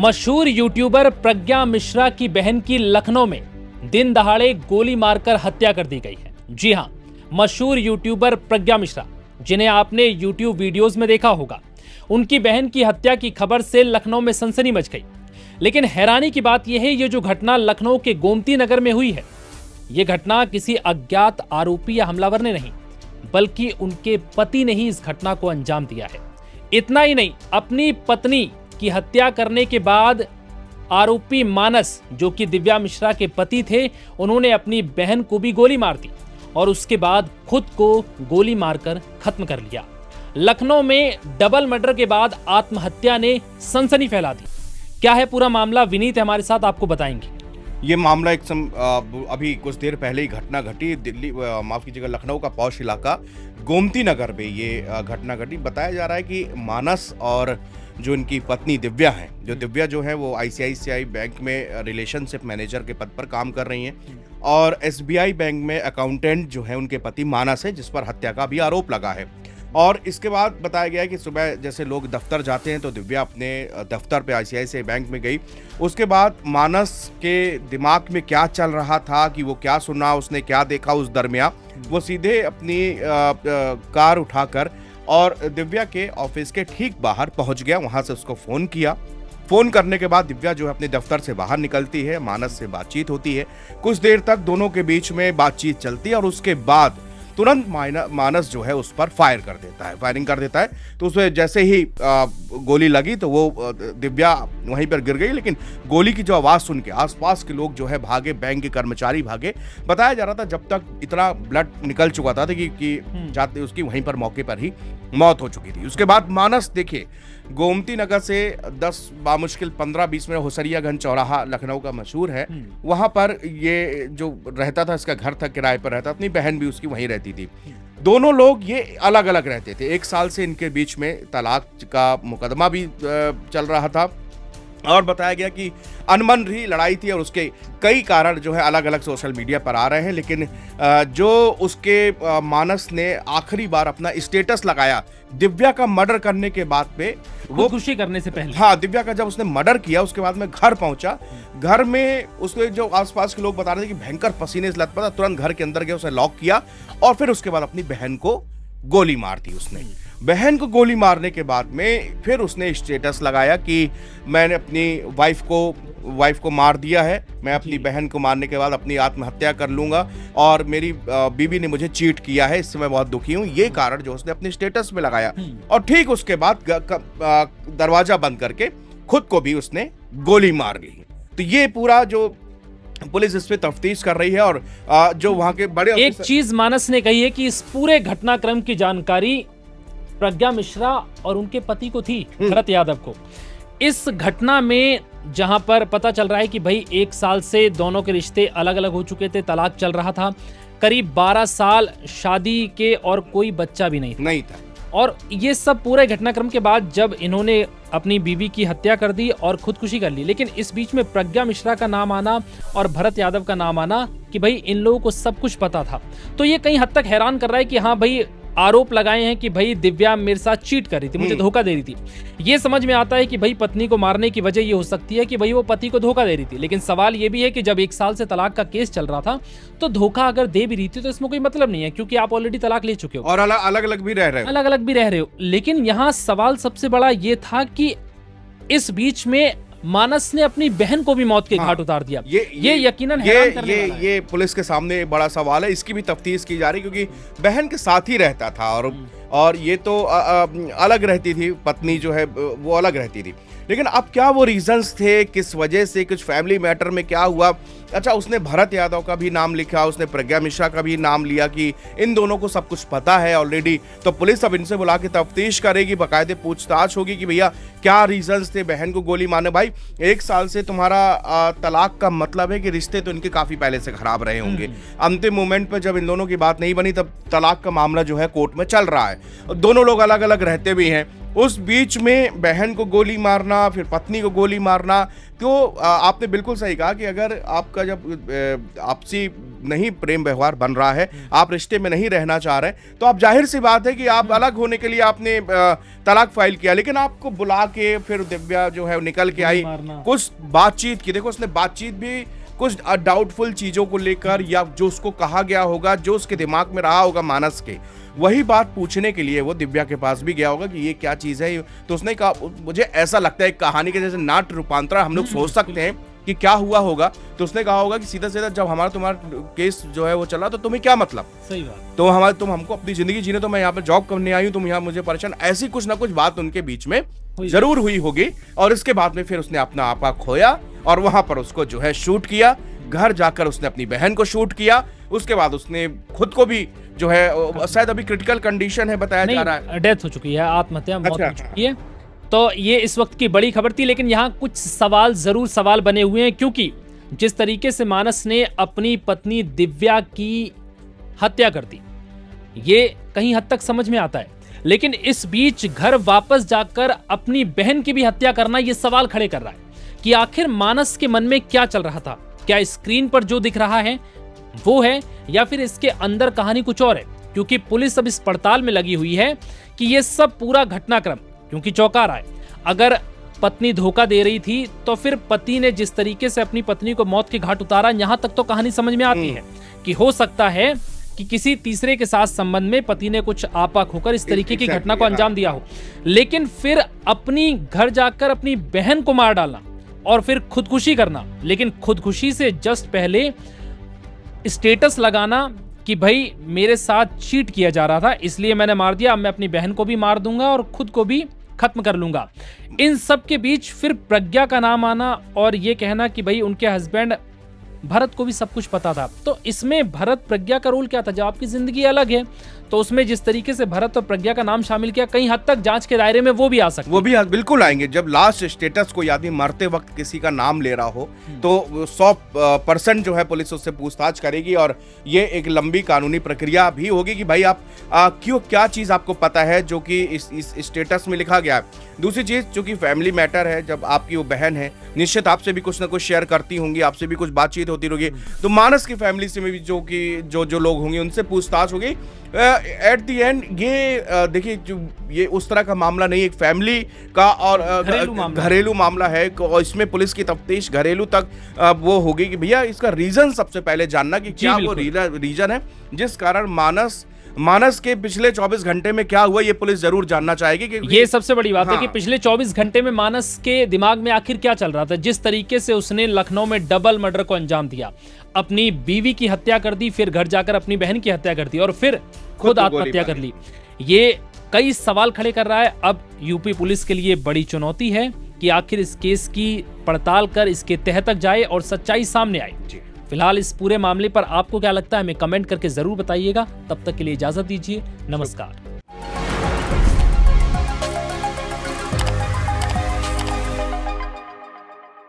मशहूर यूट्यूबर प्रज्ञा मिश्रा की बहन की लखनऊ में दिन दहाड़े गोली मारकर हत्या कर दी गई है। जी हां, मशहूर यूट्यूबर प्रज्ञा मिश्रा, जिन्हें आपने यूट्यूब वीडियोस में देखा होगा, उनकी बहन की हत्या की खबर से लखनऊ में सनसनी मच गई। लेकिन हैरानी की बात यह है, ये जो घटना लखनऊ के गोमती नगर में हुई है, ये घटना किसी अज्ञात आरोपी या हमलावर ने नहीं, बल्कि उनके पति ने ही इस घटना को अंजाम दिया है। इतना ही नहीं, अपनी पत्नी की हत्या करने के बाद आरोपी मानस, जो कि दिव्या मिश्रा के पति थे, उन्होंने अपनी बहन को भी गोली मार दी और उसके बाद खुद को गोली मारकर खत्म कर लिया। लखनऊ में डबल मर्डर के बाद आत्महत्या ने सनसनी फैला दी। क्या है पूरा मामला, विनीत हमारे साथ आपको बताएंगे। ये मामला अभी कुछ देर पहले ही घटना घटी दिल्ली, माफ कीजिएगा, लखनऊ का पौष इलाका गोमती नगर में ये घटना घटी। बताया जा रहा है कि मानस और जो इनकी पत्नी दिव्या है, दिव्या जो है वो आईसीआईसीआई बैंक में रिलेशनशिप मैनेजर के पद पर काम कर रही हैं और एसबीआई बैंक में अकाउंटेंट जो है उनके पति मानस है, जिस पर हत्या का भी आरोप लगा है। और इसके बाद बताया गया है कि सुबह जैसे लोग दफ्तर जाते हैं तो दिव्या अपने दफ्तर पे आईसीआईसीआई बैंक में गई। उसके बाद मानस के दिमाग में क्या चल रहा था, कि वो क्या सुना, उसने क्या देखा, उस दरमियान वो सीधे अपनी कार उठाकर और दिव्या के ऑफिस के ठीक बाहर पहुंच गया। वहां से उसको फोन किया। फोन करने के बाद दिव्या जो है अपने दफ्तर से बाहर निकलती है, मानस से बातचीत होती है। कुछ देर तक दोनों के बीच में बातचीत चलती है और उसके बाद तुरंत मानस जो है उस पर फायरिंग कर देता है। तो उसमें जैसे ही गोली लगी तो वो दिव्या वहीं पर गिर गई। लेकिन गोली की जो आवाज़ सुन के आसपास के लोग जो है भागे, बैंक के कर्मचारी भागे। बताया जा रहा था जब तक इतना ब्लड निकल चुका था कि जाते उसकी वहीं पर मौके पर ही मौत हो चुकी थी। उसके बाद मानस, देखिए, गोमती नगर से 10 बामुश्किल 15-20 मिनट होसरियागंज चौराहा लखनऊ का मशहूर है, वहां पर ये जो रहता था, इसका घर था, किराए पर रहता, अपनी बहन भी उसकी वहीं रहती थी। दोनों लोग ये अलग अलग रहते थे। 1 साल से इनके बीच में तलाक का मुकदमा भी चल रहा था और बताया गया कि अनबन रही लड़ाई थी और उसके कई कारण जो है अलग अलग सोशल मीडिया पर आ रहे हैं। लेकिन जो उसके मानस ने आखिरी बार अपना स्टेटस लगाया दिव्या का मर्डर करने के बाद पे, वो खुशी करने से पहले, हाँ, दिव्या का जब उसने मर्डर किया उसके बाद में घर पहुंचा। घर में उसके जो आसपास के लोग बता रहे थे कि भयंकर पसीने से लथपथ, तुरंत घर के अंदर गया, उसे लॉक किया और फिर उसके बाद अपनी बहन को गोली मार दी उसने। बहन को गोली मारने के बाद में फिर उसने स्टेटस लगाया कि मैंने अपनी वाइफ को मार दिया है, मैं अपनी बहन को मारने के बाद अपनी आत्महत्या कर लूंगा और मेरी बीवी ने मुझे चीट किया है, इससे मैं बहुत दुखी हूं। ये कारण जो उसने अपने स्टेटस में लगाया और ठीक उसके बाद दरवाजा बंद करके खुद को भी उसने गोली मार ली। तो ये पूरा जो पुलिस इस पे तफ्तीश कर रही है और जो वहां के बड़े एक चीज मानस ने कही है कि इस पूरे घटनाक्रम की जानकारी प्रज्ञा मिश्रा और उनके पति को थी, भरत यादव को। इस घटना में जहां पर पता चल रहा है कि भाई 1 साल से दोनों के रिश्ते अलग अलग हो चुके थे, तलाक चल रहा था, करीब 12 साल शादी के और कोई बच्चा भी नहीं था। और ये सब पूरे घटनाक्रम के बाद जब इन्होंने अपनी बीवी की हत्या कर दी और खुदकुशी कर ली, लेकिन इस बीच में प्रज्ञा मिश्रा का नाम आना और भरत यादव का नाम आना कि भाई इन लोगों को सब कुछ पता था, तो ये कहीं हद तक हैरान कर रहा है कि हाँ भाई, आरोप लगाए हैं कि भाई दिव्या मेरे साथ चीट कर रही थी, मुझे धोखा दे रही थी। ये समझ में आता है कि भाई पत्नी को मारने की वजह ये हो सकती है कि भाई वो पति को धोखा दे रही थी। लेकिन सवाल ये भी है कि जब 1 साल से तलाक का केस चल रहा था तो धोखा अगर दे भी रही थी तो इसमें कोई मतलब नहीं है, क्योंकि आप ऑलरेडी तलाक ले चुके हो और अलग अलग भी रह रहे हो। लेकिन यहाँ सवाल सबसे बड़ा ये था कि इस बीच में मानस ने अपनी बहन को भी मौत के घाट उतार दिया। ये यकीनन हैरान करने वाला है। ये पुलिस के सामने बड़ा सवाल है, इसकी भी तफ्तीश की जा रही, क्योंकि बहन के साथ ही रहता था और ये तो अलग रहती थी, पत्नी जो है वो अलग रहती थी। लेकिन अब क्या वो रीजंस थे, किस वजह से, कुछ फैमिली मैटर में क्या हुआ। अच्छा, उसने भरत यादव का भी नाम लिखा, उसने प्रज्ञा मिश्रा का भी नाम लिया कि इन दोनों को सब कुछ पता है ऑलरेडी। तो पुलिस अब इनसे बुला के तफ्तीश करेगी, बाकायदे पूछताछ होगी कि भैया क्या रीजंस थे बहन को गोली मारने। भाई 1 साल से तुम्हारा तलाक का मतलब है कि रिश्ते तो इनके काफी पहले से खराब रहे होंगे। अंतिम मोमेंट पर जब इन दोनों की बात नहीं बनी तब तलाक का मामला जो है कोर्ट में चल रहा है। दोनों लोग अलग अलग रहते भी हैं। उस बीच में बहन को गोली मारना, फिर पत्नी को गोली मारना, तो आपने बिल्कुल सही कहा कि अगर आपका जब आपसी नहीं प्रेम व्यवहार बन रहा है, आप रिश्ते में नहीं रहना चाह रहे, तो आप जाहिर सी बात है कि आप अलग होने के लिए आपने तलाक फाइल किया, लेकिन आपको बुला के फिर दिव्या जो है निकल के आई, कुछ बातचीत की। देखो उसने बातचीत भी कुछ डाउटफुल चीजों को लेकर, या जो उसको कहा गया होगा, जो उसके दिमाग में रहा होगा मानस के, वही बात पूछने के लिए वो दिव्या के पास भी गया होगा कि ये क्या चीज है। तो उसने कहा, मुझे ऐसा लगता है कहानी के जैसे नाट्य रूपांतरण हम लोग सोच सकते हैं कि क्या हुआ होगा। तो उसने कहा होगा कि सीधा सीधा जब हमारा तुम्हारा केस जो है वो चला, तो तुम्हें क्या मतलब, सही बात, तो तुम हमको अपनी जिंदगी जीने, तो मैं यहाँ पे जॉब करने आई हूँ, तुम यहाँ मुझे परेशान, ऐसी कुछ ना कुछ बात उनके बीच में जरूर हुई होगी। और इसके बाद में फिर उसने अपना आपा खोया और वहां पर उसको जो है शूट किया। घर जाकर उसने अपनी बहन को शूट किया, उसके बाद उसने खुद को भी जो है, शायद अभी क्रिटिकल कंडीशन है बताया जा रहा है, डेथ हो चुकी है, आत्महत्या, मौत हो चुकी है। तो ये इस वक्त की बड़ी खबर थी, लेकिन यहाँ कुछ सवाल बने हुए हैं, क्योंकि जिस तरीके से मानस ने अपनी पत्नी दिव्या की हत्या कर दी, ये कहीं हद तक समझ में आता है, लेकिन इस बीच घर वापस जाकर अपनी बहन की भी हत्या करना, ये सवाल खड़े कर रहा है कि आखिर मानस के मन में क्या चल रहा था। क्या स्क्रीन पर जो दिख रहा है वो है, या फिर इसके अंदर कहानी कुछ और है? क्योंकि पुलिस अब इस पड़ताल में लगी हुई है कि ये सब पूरा घटनाक्रम, क्योंकि चौंका रहा है। अगर पत्नी धोखा दे रही थी, तो फिर पति ने जिस तरीके से अपनी पत्नी को मौत के घाट उतारा, यहां तक तो कहानी समझ में आती है कि हो सकता है कि किसी तीसरे के साथ संबंध में पति ने कुछ आपा खोकर इस तरीके की घटना को अंजाम दिया हो। लेकिन फिर अपनी घर जाकर अपनी बहन को मार डालना और फिर खुदकुशी करना, लेकिन खुदकुशी से जस्ट पहले स्टेटस लगाना कि भाई मेरे साथ चीट किया जा रहा था, इसलिए मैंने मार दिया, अब मैं अपनी बहन को भी मार दूंगा और खुद को भी खत्म कर लूंगा। इन सब के बीच फिर प्रज्ञा का नाम आना और ये कहना कि भाई उनके हस्बैंड भरत को भी सब कुछ पता था। तो इसमें भरत प्रज्ञा का रोल क्या था? जब आपकी जिंदगी अलग है, तो उसमें जिस तरीके से भरत और प्रज्ञा का नाम शामिल किया, कहीं हद तक जांच के दायरे में वो भी आ सकते, वो भी बिल्कुल आएंगे। जब लास्ट स्टेटस कोई आदमी मरते वक्त किसी का नाम ले रहा हो, तो 100% जो है पुलिस उससे पूछताछ करेगी, और ये एक लंबी कानूनी प्रक्रिया भी होगी कि भाई आप क्यों, क्या चीज आपको पता है जो कि इस स्टेटस में लिखा गया है। दूसरी चीज, चूंकि फैमिली मैटर है, जब आपकी वो बहन है, निश्चित आपसे भी कुछ ना कुछ शेयर करती होंगी, आपसे भी कुछ बातचीत होती होगी, तो मानस की फैमिली से भी जो लोग होंगे उनसे पूछताछ होगी। एट द एंड ये देखिए, जो ये उस तरह का मामला नहीं, एक फैमिली का और घरेलू मामला है, और इसमें पुलिस की तफ्तीश घरेलू तक वो होगी कि भैया इसका रीजन सबसे पहले जानना कि क्या वो रीजन है जिस कारण मानस के पिछले 24 घंटे में क्या हुआ, ये पुलिस जरूर जानना चाहेगी। कि ये सबसे बड़ी बात है कि पिछले 24 घंटे में मानस के दिमाग में आखिर क्या चल रहा था। जिस तरीके से उसने लखनऊ में डबल मर्डर को अंजाम दिया, अपनी बीवी की हत्या कर दी, फिर घर जाकर अपनी बहन की हत्या कर दी और फिर खुद आत्महत्या कर ली, ये कई सवाल खड़े कर रहा है। अब यूपी पुलिस के लिए बड़ी चुनौती है कि आखिर इस केस की पड़ताल कर इसके तह तक जाए और सच्चाई सामने आए। फिलहाल इस पूरे मामले पर आपको क्या लगता है, हमें कमेंट करके जरूर बताइएगा। तब तक के लिए इजाजत दीजिए, नमस्कार।